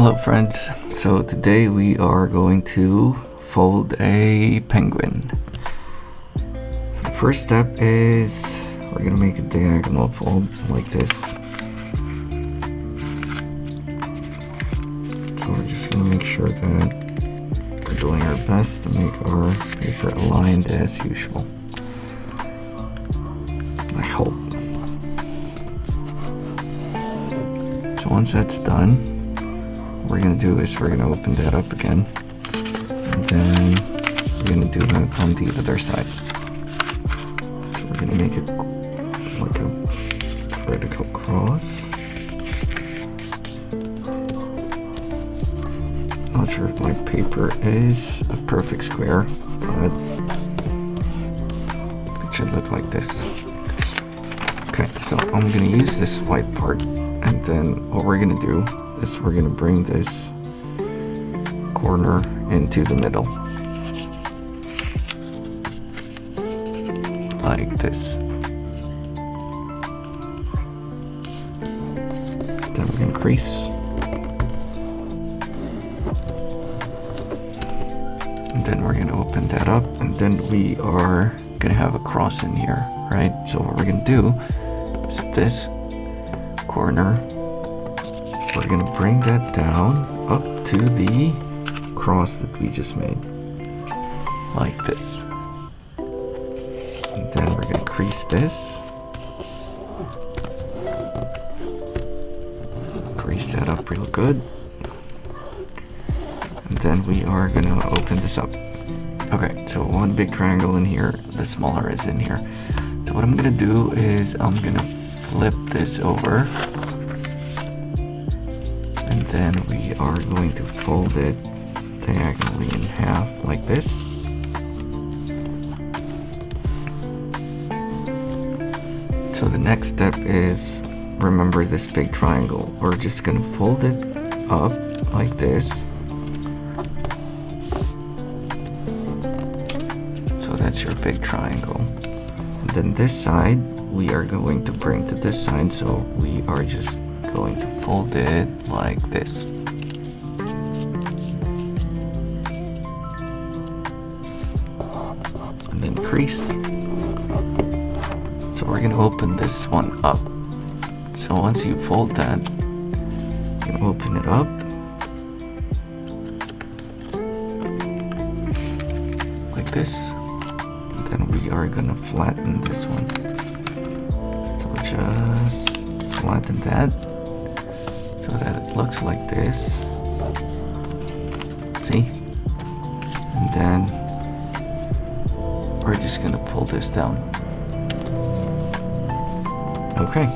Hello friends, so today we are going to fold a penguin. So the first step is we're going to make a diagonal fold like this. So we're just going to make sure that we're doing our best to make our paper aligned as usual. I hope. So once that's done, what we're going to do is we're going to open that up again, and then we're going to do that on the other side. So we're going to make it like a vertical cross. Not sure if my paper is a perfect square, but it should look like this. Okay, so I'm going to use this white part, and then what we're going to do is we're going to bring this corner into the middle like this. Then we're going to crease, and then we're going to open that up, and then we are going to have a cross in here, right? So what we're going to do is this corner, we're going to bring that down up to the cross that we just made, like this. And then we're going to crease this, crease that up real good, and then we are going to open this up. Okay, so one big triangle in here, the smaller is in here. So what I'm going to do is I'm going to flip this over, and then we are going to fold it diagonally in half like this. So the next step is, remember this big triangle, we're just going to fold it up like this. So that's your big triangle. And then this side we are going to bring to this side, so we are just going to fold it like this. And then crease. So we're going to open this one up. So once you fold that, you can open it up like this. And then we are going to flatten this one. So just flatten that so that it looks like this. See? And then we're just gonna pull this down. Okay,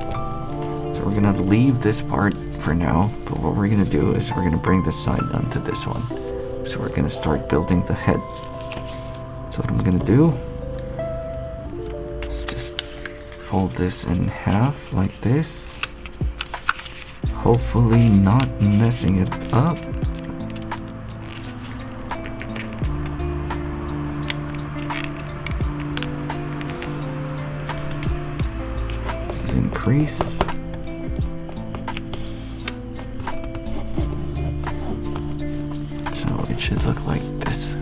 so we're gonna leave this part for now, but what we're gonna do is we're gonna bring this side down to this one. So we're gonna start building the head. So what I'm gonna do is just fold this in half like this, hopefully not messing it up. Then crease. So it should look like this.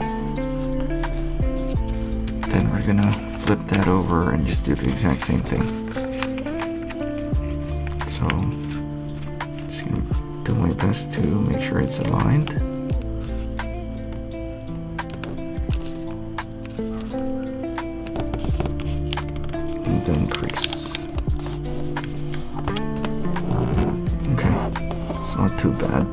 Then we're gonna flip that over and just do the exact same thing. So just gonna do my best to make sure it's aligned. And then crease. Okay, it's not too bad.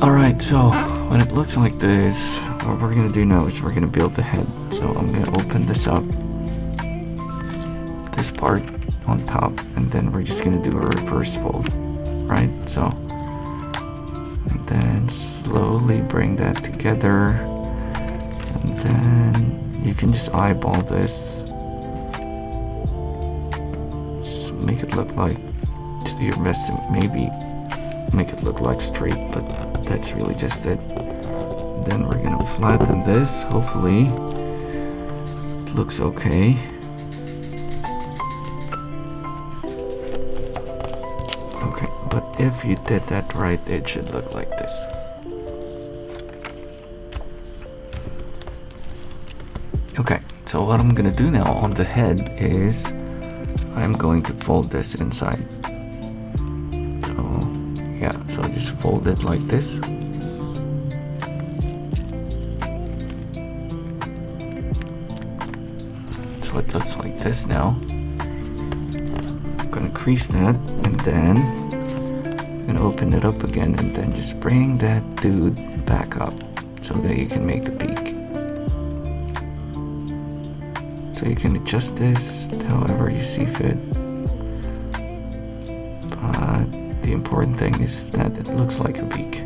Alright, so when it looks like this, what we're going to do now is we're going to build the head. So I'm going to open this up, this part on top, and then we're just going to do a reverse fold, right? So, and then slowly bring that together, and then you can just eyeball this. Just make it look like, just do your best to maybe make it look like straight, but that's really just it. Then we're gonna flatten this. Hopefully it looks okay. Okay, but if you did that right, it should look like this. Okay, so what I'm gonna do now on the head is I'm going to fold this inside. So yeah, so just fold it like this. So it looks like this now. I'm gonna crease that, and then I'm gonna open it up again, and then just bring that dude back up so that you can make the beak. So you can adjust this however you see fit. But the important thing is that it looks like a beak.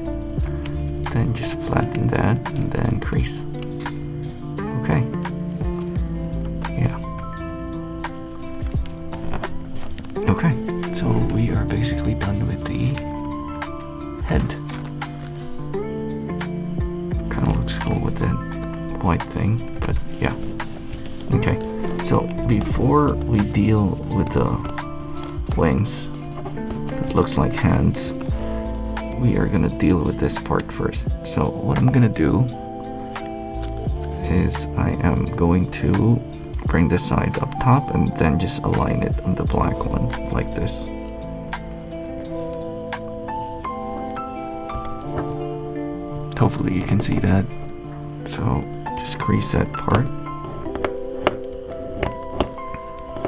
Then just flatten that and then crease. Okay. Yeah. Okay, so we are basically done with the head. Kind of looks cool with that white thing, but yeah. Okay, so before we deal with the wings that looks like hands, we are gonna deal with this part first. So what I'm gonna do is I am going to bring this side up top and then just align it on the black one like this. Hopefully you can see that. So just crease that part.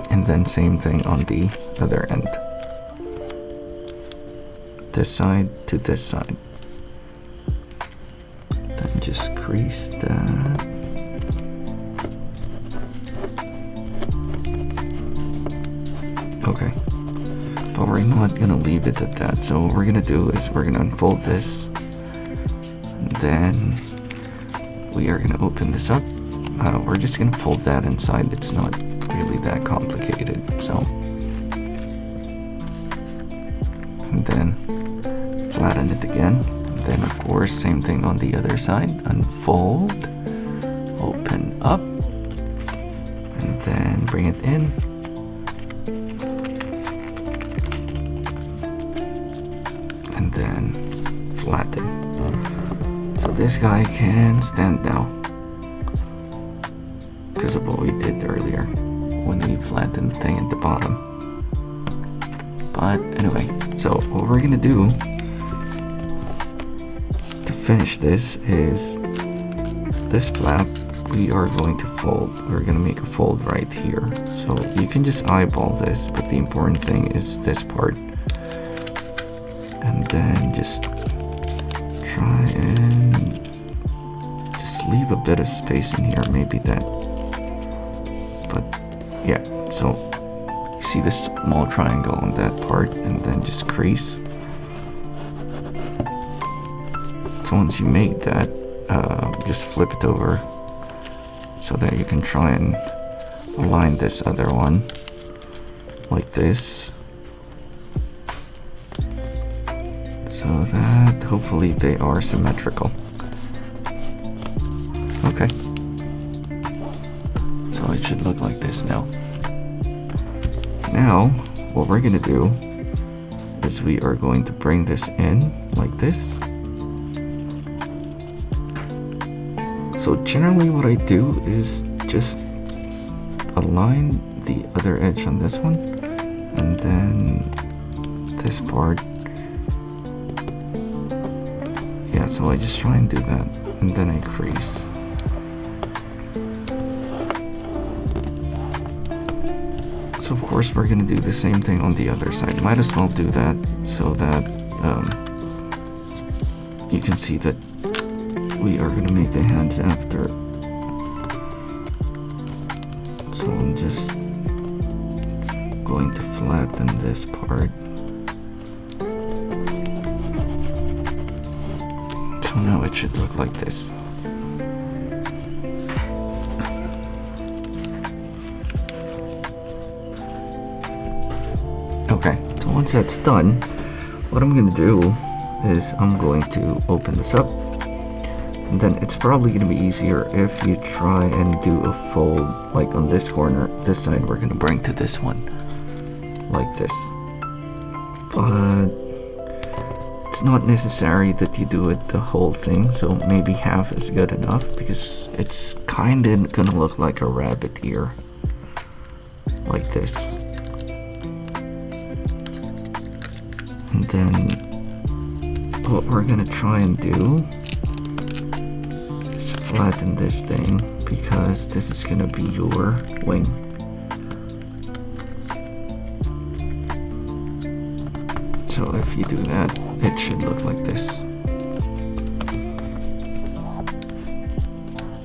And then same thing on the other end. This side to this side. Then just crease that. Okay. But we're not gonna leave it at that. So what we're gonna do is we're gonna unfold this. And then we are gonna open this up. We're just gonna fold that inside. It's not really that complicated, so. And then flatten it again. And then of course, same thing on the other side. Unfold, open up, and then bring it in. And then flatten. So this guy can stand now because of what we did earlier when we flattened the thing at the bottom. But anyway, so what we're gonna do to finish this is this flap we are going to fold. We're gonna make a fold right here. So you can just eyeball this, but the important thing is this part. And then just try and just leave a bit of space in here, maybe that. But yeah, so you see this small triangle on that part, and then just crease. So once you made that, just flip it over so that you can try and align this other one like this, so that hopefully they are symmetrical. Okay. So it should look like this now. Now, what we're gonna do is we are going to bring this in like this. So generally what I do is just align the other edge on this one, and then this part. Yeah, so I just try and do that, and then I crease. So of course we're gonna do the same thing on the other side. Might as well do that so that you can see that we are gonna make the hands after. So I'm just going to flatten this part. So now it should look like this. Okay, so once that's done, what I'm gonna do is I'm going to open this up, and then it's probably gonna be easier if you try and do a fold like on this corner. This side we're gonna bring to this one like this, but it's not necessary that you do it the whole thing, so maybe half is good enough, because it's kind of gonna look like a rabbit ear, like this. And then what we're gonna try and do is flatten this thing, because this is gonna be your wing. So if you do that, it should look like this.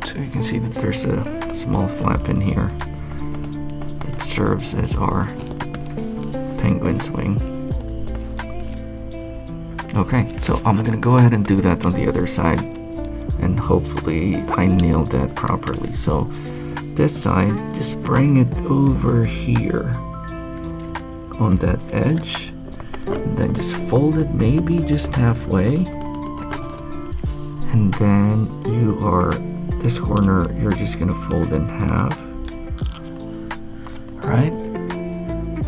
So you can see that there's a small flap in here that serves as our penguin's wing. Okay, so I'm gonna go ahead and do that on the other side, and hopefully I nailed that properly. So this side, just bring it over here on that edge, and then just fold it maybe just halfway, and then this corner you're just gonna fold in half, right?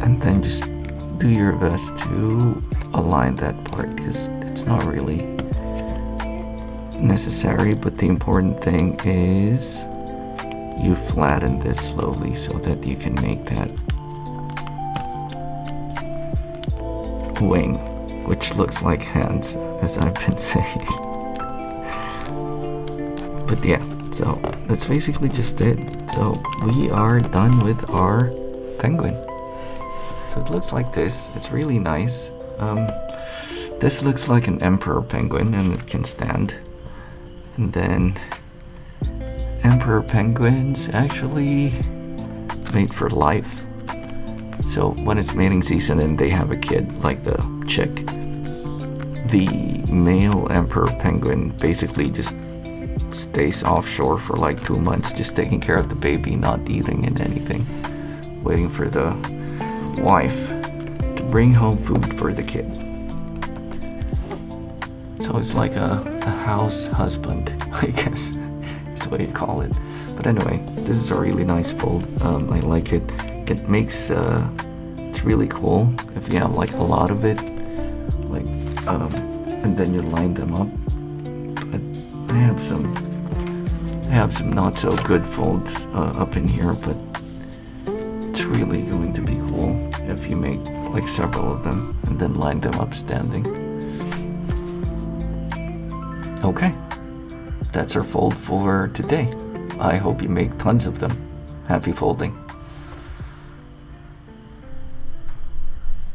And then just do your best to align that part, because it's not really necessary, but the important thing is you flatten this slowly so that you can make that wing, which looks like hands, as I've been saying. But yeah, so that's basically just it. So we are done with our penguin. So it looks like this. It's really nice. This looks like an emperor penguin, and it can stand. And then emperor penguins actually mate for life. So when it's mating season and they have a kid, like the chick, the male emperor penguin basically just stays offshore for like 2 months, just taking care of the baby, not eating and anything, waiting for the wife to bring home food for the kid. So it's like a house husband, I guess is the way you call it. But anyway, this is a really nice fold. I like it. It makes it's really cool if you have like a lot of it, like and then you line them up. But I have some not so good folds up in here, but it's really going to be cool if you make like several of them and then line them up standing. Okay, that's our fold for today. I hope you make tons of them. Happy folding.